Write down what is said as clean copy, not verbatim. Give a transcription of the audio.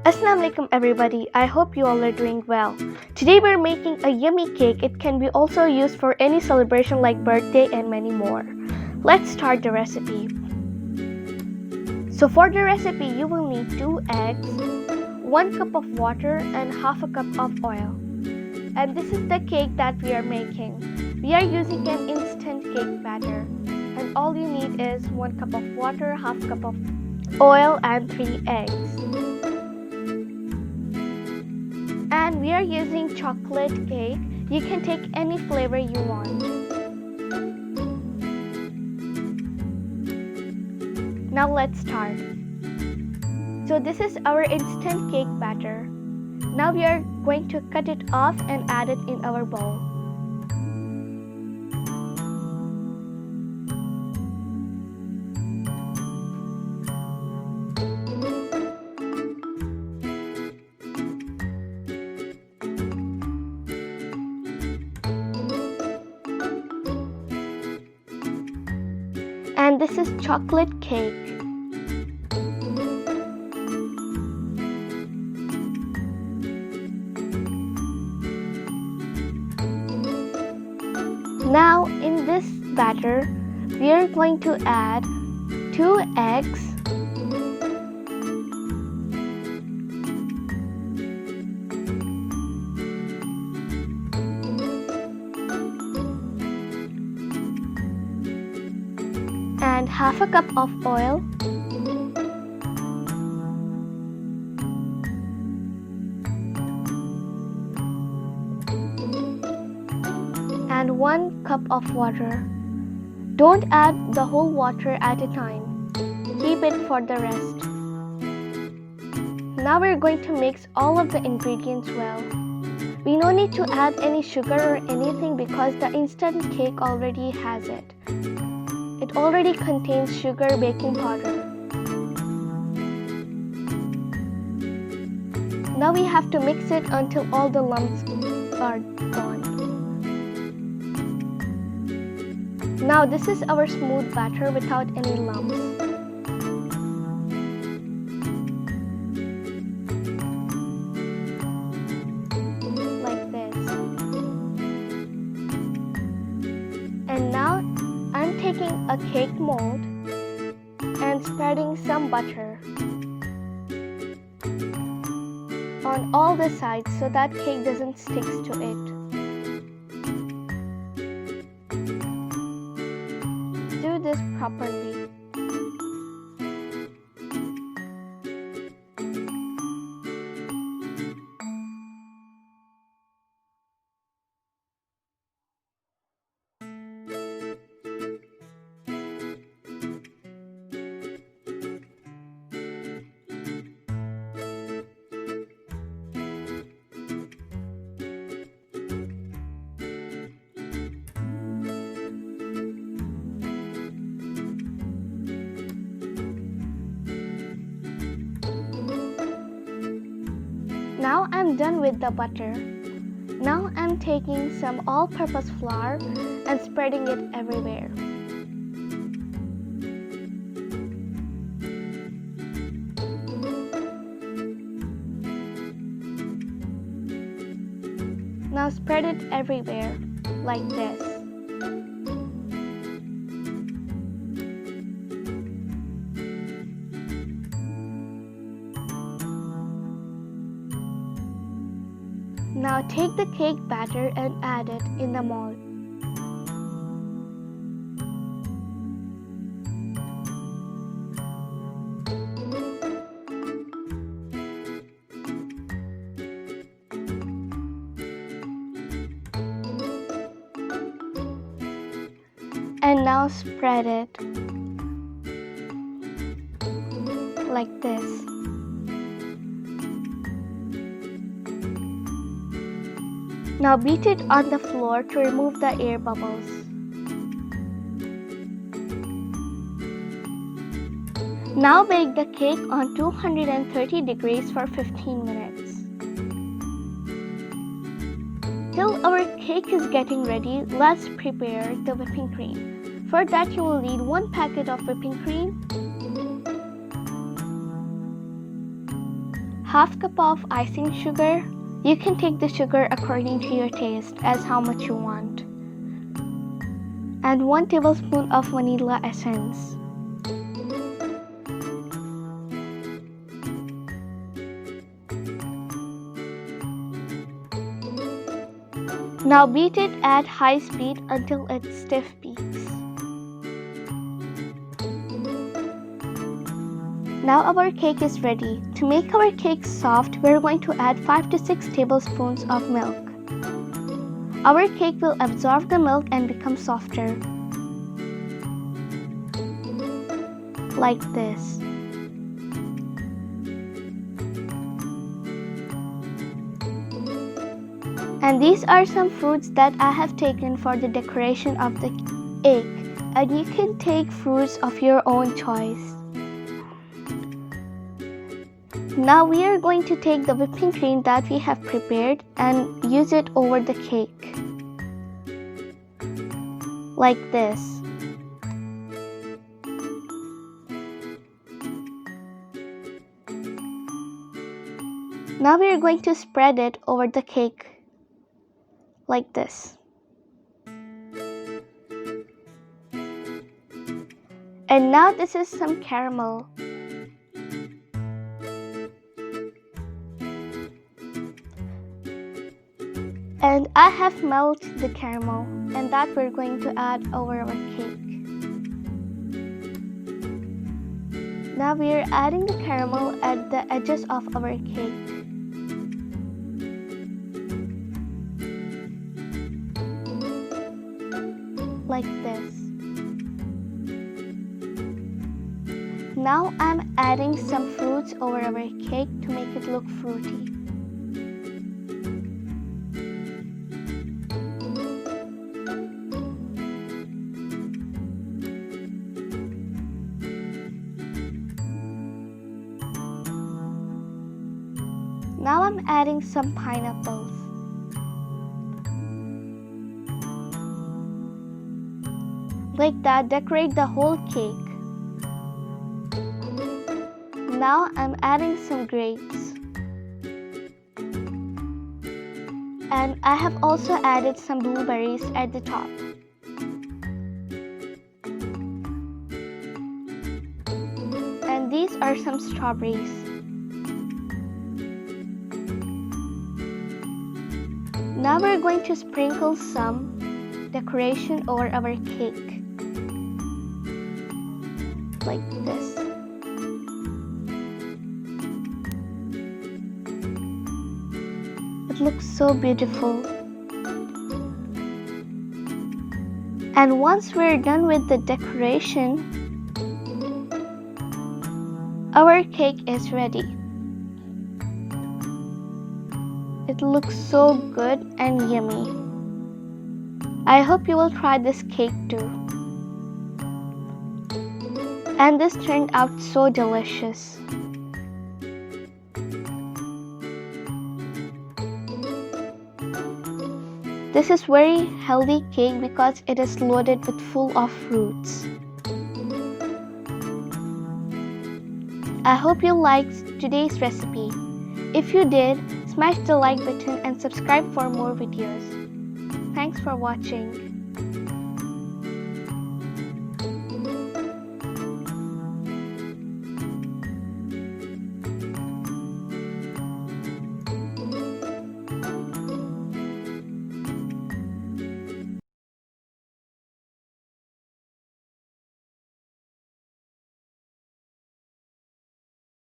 Assalamualaikum everybody, I hope you all are doing well. Today we're making a yummy cake. It can be also used for any celebration like birthday and many more. Let's start the recipe. So for the recipe you will need 2 eggs, 1 cup of water and half a cup of oil. And this is the cake that we are making. We are using an instant cake batter. And all you need is 1 cup of water, half cup of oil and 3 eggs. And we are using chocolate cake. You can take any flavor you want. Now let's start. So this is our instant cake batter. Now we are going to cut it off and add it in our bowl. And this is chocolate cake. Now in this batter, we are going to add 2 eggs, and half a cup of oil, and 1 cup of water. Don't add the whole water at a time. Keep it for the rest. Now we're going to mix all of the ingredients well. We no need to add any sugar or anything because the instant cake already has it. It already contains sugar, baking powder. Now we have to mix it until all the lumps are gone. Now this is our smooth batter without any lumps. Like this. And now I'm taking a cake mold and spreading some butter on all the sides so that cake doesn't stick to it. Do this properly. Now I'm done with the butter. Now I'm taking some all-purpose flour and spreading it everywhere. Now spread it everywhere, like this. Now take the cake batter and add it in the mold. And now spread it like this. Now beat it on the floor to remove the air bubbles. Now bake the cake on 230 degrees for 15 minutes. Till our cake is getting ready, let's prepare the whipping cream. For that you will need 1 packet of whipping cream, half cup of icing sugar. You can take the sugar according to your taste as how much you want. And 1 tablespoon of vanilla essence. Now beat it at high speed until it stiff peaks. Now our cake is ready. To make our cake soft, we're going to add 5 to 6 tablespoons of milk. Our cake will absorb the milk and become softer. Like this. And these are some fruits that I have taken for the decoration of the cake. And you can take fruits of your own choice. Now we are going to take the whipping cream that we have prepared and use it over the cake. Like this. Now we are going to spread it over the cake. Like this. And now this is some caramel. And I have melted the caramel, and that we're going to add over our cake. Now we are adding the caramel at the edges of our cake. Like this. Now I'm adding some fruits over our cake to make it look fruity. Now I'm adding some pineapples. Like that, decorate the whole cake. Now I'm adding some grapes. And I have also added some blueberries at the top. And these are some strawberries. Now we're going to sprinkle some decoration over our cake. Like this. It looks so beautiful. And once we're done with the decoration, our cake is ready. It looks so good and yummy. I hope you will try this cake too. And this turned out so delicious. This is very healthy cake because it is loaded with full of fruits. I hope you liked today's recipe. If you did, smash the like button and subscribe for more videos. Thanks for watching.